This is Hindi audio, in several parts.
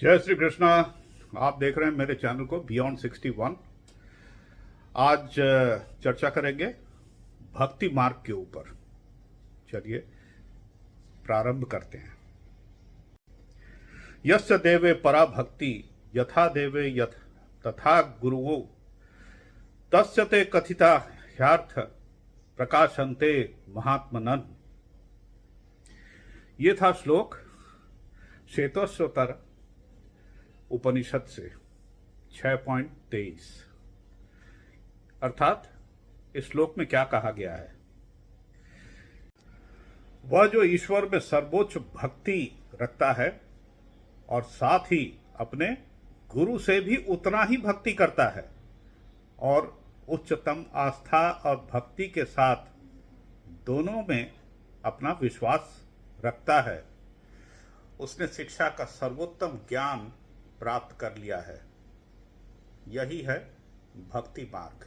जय श्री कृष्णा। आप देख रहे हैं मेरे चैनल को बियॉन्ड 61। आज चर्चा करेंगे भक्ति मार्ग के ऊपर। चलिए प्रारंभ करते हैं। यस्य देवे परा भक्ति यथा देवे यथ तथा गुरुवो तस्य ते कथिता ह्यार्थ प्रकाशन्ते महात्मनन्। ये था श्लोक श्वेतोश्वर उपनिषद से 6.23। अर्थात इस श्लोक में क्या कहा गया है, वह जो ईश्वर में सर्वोच्च भक्ति रखता है और साथ ही अपने गुरु से भी उतना ही भक्ति करता है और उच्चतम आस्था और भक्ति के साथ दोनों में अपना विश्वास रखता है, उसने शिक्षा का सर्वोत्तम ज्ञान प्राप्त कर लिया है। यही है भक्ति मार्ग।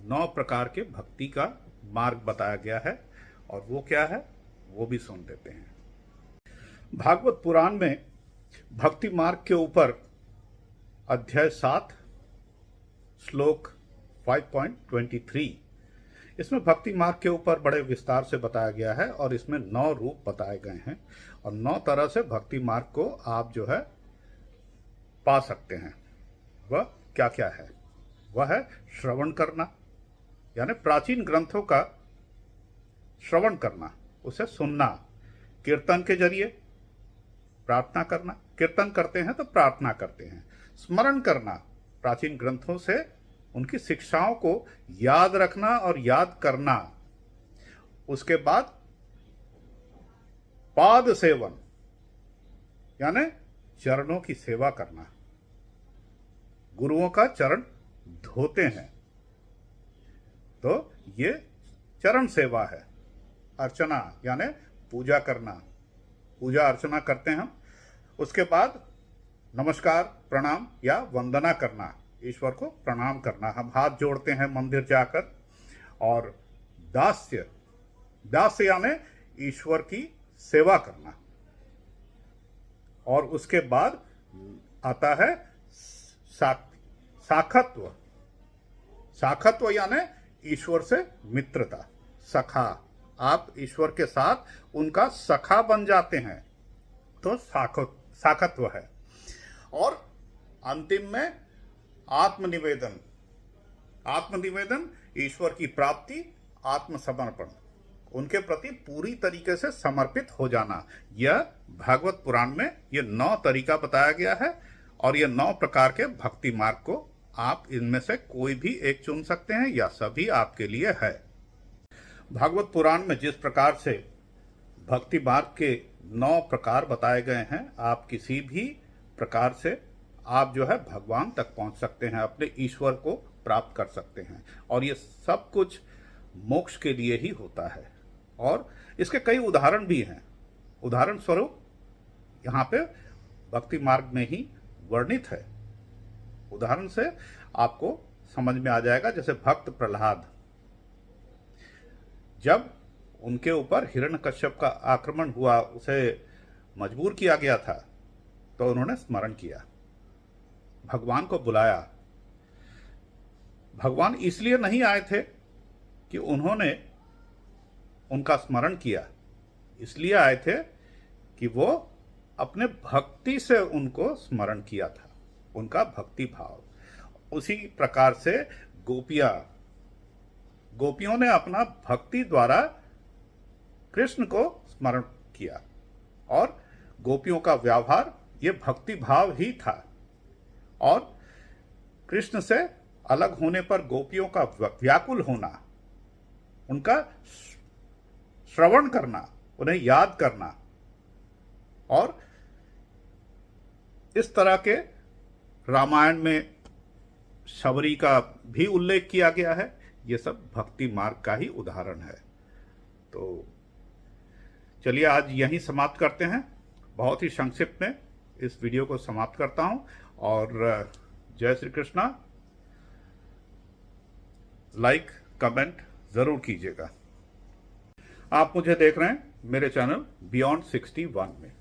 9 प्रकार के भक्ति का मार्ग बताया गया है और वो क्या है वो भी सुन लेते हैं। भागवत पुराण में भक्ति मार्ग के ऊपर अध्याय 7 श्लोक 5.23, इसमें भक्ति मार्ग के ऊपर बड़े विस्तार से बताया गया है और इसमें 9 रूप बताए गए हैं और 9 तरह से भक्ति मार्ग को आप जो है पा सकते हैं। वह क्या क्या है? वह है श्रवण करना, यानी प्राचीन ग्रंथों का श्रवण करना, उसे सुनना, कीर्तन के जरिए प्रार्थना करना, कीर्तन करते हैं तो प्रार्थना करते हैं, स्मरण करना, प्राचीन ग्रंथों से उनकी शिक्षाओं को याद रखना और याद करना। उसके बाद पाद सेवन, यानी चरणों की सेवा करना। गुरुओं का चरण धोते हैं तो ये चरण सेवा है। अर्चना यानी पूजा करना, पूजा अर्चना करते हैं हम। उसके बाद नमस्कार, प्रणाम या वंदना करना, ईश्वर को प्रणाम करना, हम हाथ जोड़ते हैं मंदिर जाकर। और दास्य, दास्य यानी ईश्वर की सेवा करना। और उसके बाद आता है साखत्व। साखत्व यानी ईश्वर से मित्रता, सखा, आप ईश्वर के साथ उनका सखा बन जाते हैं तो साखत्व है। और अंतिम में आत्मनिवेदन। आत्मनिवेदन ईश्वर की प्राप्ति, आत्मसमर्पण, उनके प्रति पूरी तरीके से समर्पित हो जाना। यह भागवत पुराण में ये 9 तरीका बताया गया है और ये 9 प्रकार के भक्ति मार्ग को आप इनमें से कोई भी एक चुन सकते हैं या सभी आपके लिए है। भागवत पुराण में जिस प्रकार से भक्ति मार्ग के 9 प्रकार बताए गए हैं, आप किसी भी प्रकार से आप जो है भगवान तक पहुंच सकते हैं, अपने ईश्वर को प्राप्त कर सकते हैं। और ये सब कुछ मोक्ष के लिए ही होता है। और इसके कई उदाहरण भी हैं। उदाहरण स्वरूप यहाँ पे भक्ति मार्ग में ही वर्णित है। उदाहरण से आपको समझ में आ जाएगा। जैसे भक्त प्रहलाद, जब उनके ऊपर हिरण्यकश्यप का आक्रमण हुआ, उसे मजबूर किया गया था, तो उन्होंने स्मरण किया, भगवान को बुलाया। भगवान इसलिए नहीं आए थे कि उन्होंने उनका स्मरण किया, इसलिए आए थे कि वो अपने भक्ति से उनको स्मरण किया था, उनका भक्ति भाव। उसी प्रकार से गोपियों ने अपना भक्ति द्वारा कृष्ण को स्मरण किया और गोपियों का व्यवहार ये भक्ति भाव ही था। और कृष्ण से अलग होने पर गोपियों का व्याकुल होना, उनका श्रवण करना, उन्हें याद करना, और इस तरह के रामायण में शबरी का भी उल्लेख किया गया है। ये सब भक्ति मार्ग का ही उदाहरण है। तो चलिए आज यहीं समाप्त करते हैं। बहुत ही संक्षिप्त में इस वीडियो को समाप्त करता हूं और जय श्री कृष्णा। लाइक कमेंट जरूर कीजिएगा। आप मुझे देख रहे हैं मेरे चैनल बियॉन्ड 61 में।